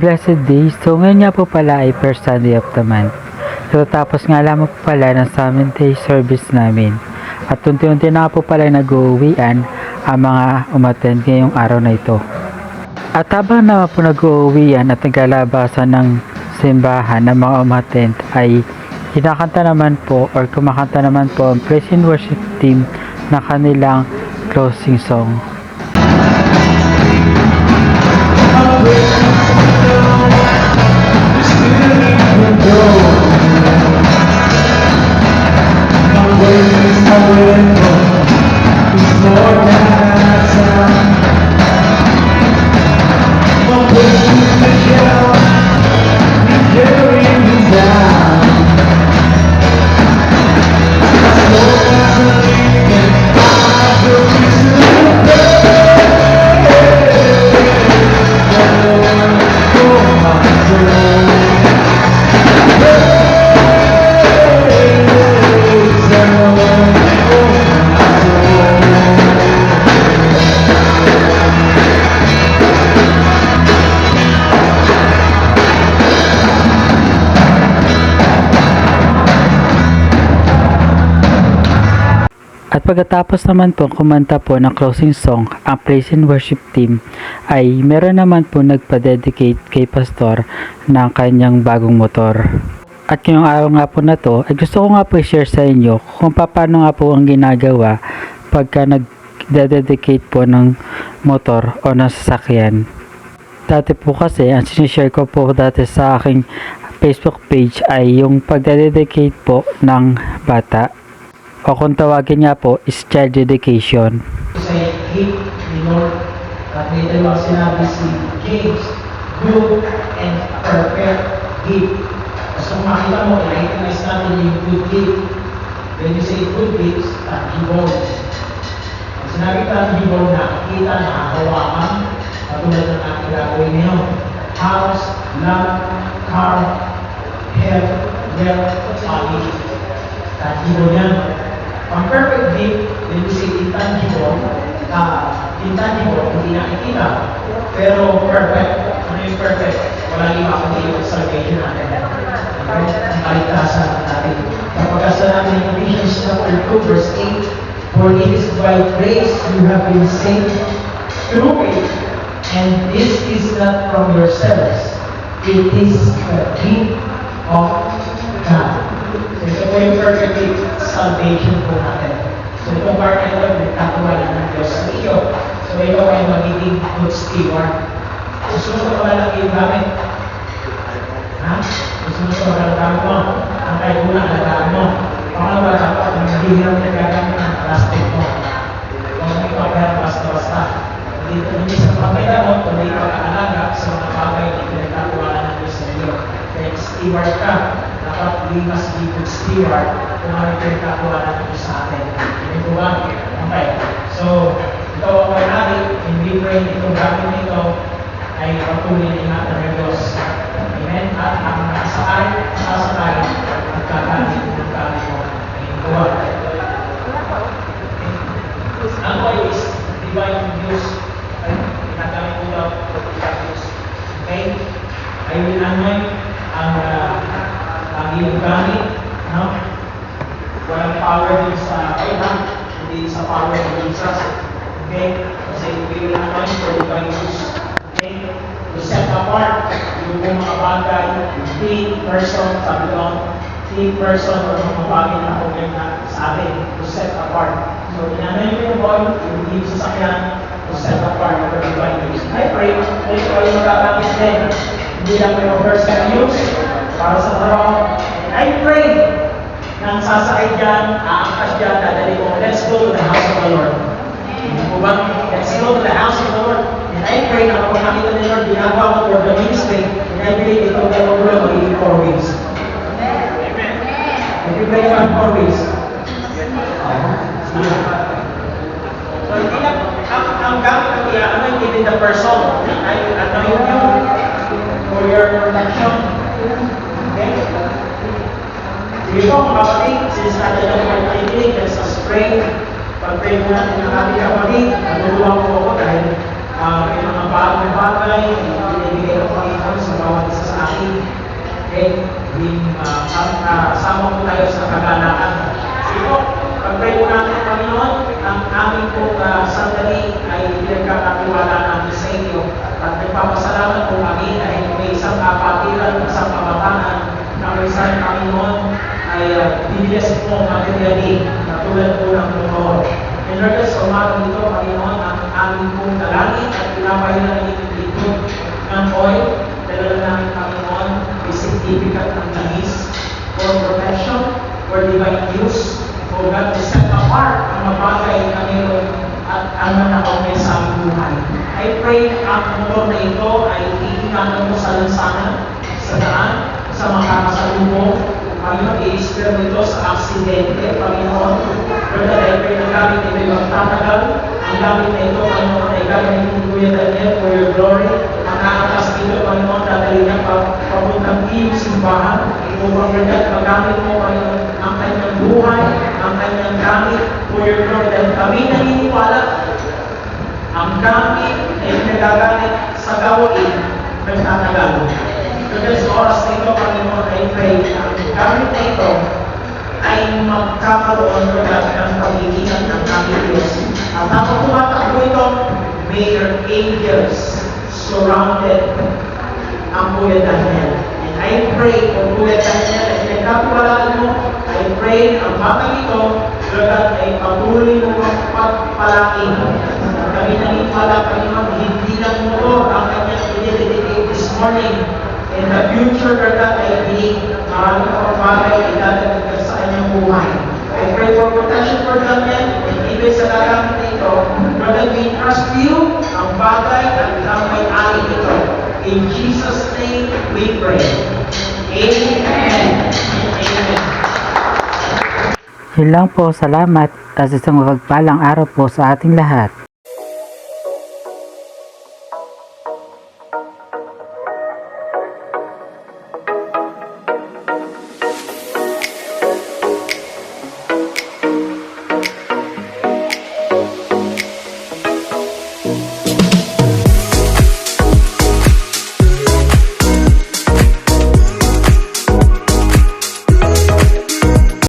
blessed day. So ngayon nga po pala ay first Sunday of the month. So tapos nga lamang po pala ng Seventh day service namin. At unti-unti na po pala nag-uuwian ang mga umattend ngayong araw na ito. At habang naman po nag-uuwian at naglalabasan ng simbahan ng mga umattend ay kinakanta naman po or kumakanta naman po ang praise and worship team na kanilang closing song. At pagkatapos naman po kumanta po ng closing song, ang praise and worship team ay meron naman po nagpa-dedicate kay Pastor ng kanyang bagong motor. At ngayong araw nga po na to, ay gusto ko nga po i-share sa inyo kung paano nga po ang ginagawa pagka nag-dedicate po ng motor o ng sasakyan. Dati po kasi, ang sinishare ko po dati sa aking Facebook page ay yung pag-dedicate po ng bata. O kung tawagin nga po is child dedication. Sa hate ni Lord at may dalawang sinabi si James, good and perfect gift. So makita mo, i-recognize natin yung good gift. When you say good gifts, tangible. Ang sinabi tangible na kita na hawakan, katulad ng ating gagawin ngayon. House, land, car, health, wealth, money. Tangible yan. Ang perfect gift, when we say intangible, hindi nakikita. Pero perfect. Ano yung perfect? Wala lima kundi yung salvation natin. Okay? Ang kaligtasan natin. Kapag sa natin yung Ephesians chapter 2 verse 8, for it is by grace you have been saved through faith, and this is not from yourselves. It is the gift of God. So ito po yung perfect salvation po natin. So itong part na ito, nagtatawalan ng Diyos sa iyo. So ito ay magiging good steward. Susunod ka lang yung gamit. Ha? Susunod ka lang gamit mo. Ang kahit muna alagaan mo. Pangalawa dapat ang mahihirap na gagamit ng plastic mo. Huwag mo ipagkara basta-basta. Hindi sa pamilya mo, kundi pag-aalaga sa mga bagay na pinagtatawalan ng Diyos sa iyo. Kaya steward ka. Dapat we must be good steward kung ano yung pinagkakawalan natin sa atin. Ito ba? Okay. So, ito ang mangyari, hindi pray itong gamit nito ay patuloy na ingatan ng Diyos. Amen? At ang nakasakay, at kagamit ng gamit mo. Ito ba? Ang oil is divine use. Ay, pinagamit ko daw for divine use. Okay? I will anoint ang iyong gamit, no? Walang power din sa kailan, hindi sa power ng Jesus. Okay? Kasi we will anoint for divine use. Okay? To set apart yung mga bagay, yung clean person, sabi ko, clean person o mga bagay na okay na sa atin, to set apart. So, inanoint ko yung oil, yung deep sasakyan, to set apart for divine use. I pray, ito ay magagamit din. Hindi lang may personal use, para sa trabaho. And I pray nang sasakay dyan, aangkas dyan, dadali ko, let's go to the house of the Lord. Ano ba? Let's go to the house of the Lord. And I pray na kapag nakita ni Lord, ginagawa ko for the ministry, and I believe ito ay overall magiging 4 weeks. Amen. If you pray about 4 weeks. So, hindi lang, ang gamit ng i-anoint in the person, I anoint you for your protection. Okay? Dito mga kapatid, since natin ang pag-ibig, sa spring, pag-pray mo natin ang ating kapatid, natulungan ko ako dahil may mga bagong bagay, ibibigay ng Panginoon sa bawat isa sa atin. Okay? Sama po tayo sa kagalakan. Sige, pag-pray po natin, Panginoon, ang aming po sandali ay pinagkakatiwala natin sa inyo. At nagpapasalamat po kami dahil may isang kapatiran, isang kabataan na may isang Panginoon ay bibigas po materially na tulad po ng motor. And Lord, sa umagang ito, Panginoon, ang aming pong dalangin at pinapahin na inyong dito ng oil, talaga namin, Panginoon, is significant ng tanis for protection, for divine use, for God to set apart ang mga bagay na meron at ang manakaw sa aming buhay. I pray ang motor na ito ay iingatan mo sa lansangan, sa daan, sa mga kakasalubong. Panginoon, i-spare mo ito sa aksidente, Panginoon. Lord, I pray na gamit ito yung tatagal. Ang gamit na ito, Panginoon, ay gamit ni Kuya Daniel for your glory. Ang nakakas dito, Panginoon, dadali niya papuntang iyong simbahan. Upang ganyan, magamit mo, Panginoon, ang kanyang buhay, ang kanyang gamit for your glory. Dahil kami naniniwala, ang gamit ay nagagamit sa gawain nagtatagal. Kaya sa oras na ito, Panginoon, I pray na ang gamit na ito ay magkakaroon ng pagiging ng aming Diyos. At habang tumatakbo ito, may your angels surrounded ang Kuya Daniel. And I pray for Kuya Daniel, at nagkakawalaan mo, I pray ang batang ito, Lord, ay patuloy mo pagpalaking. Kami naniniwala, Panginoon, hindi lang mo ang kanyang i-dedicate this morning. In the future, Lord, ay maraming mga bagay ay dadagdag sa kanyang buhay. I pray for protection for Daniel, and even sa gagamit na ito, Lord, we trust you ang bagay at ang may-ari ito. In Jesus' name, we pray. Amen. Amen. Yun lang po, salamat at isang mapagpalang araw po sa ating lahat.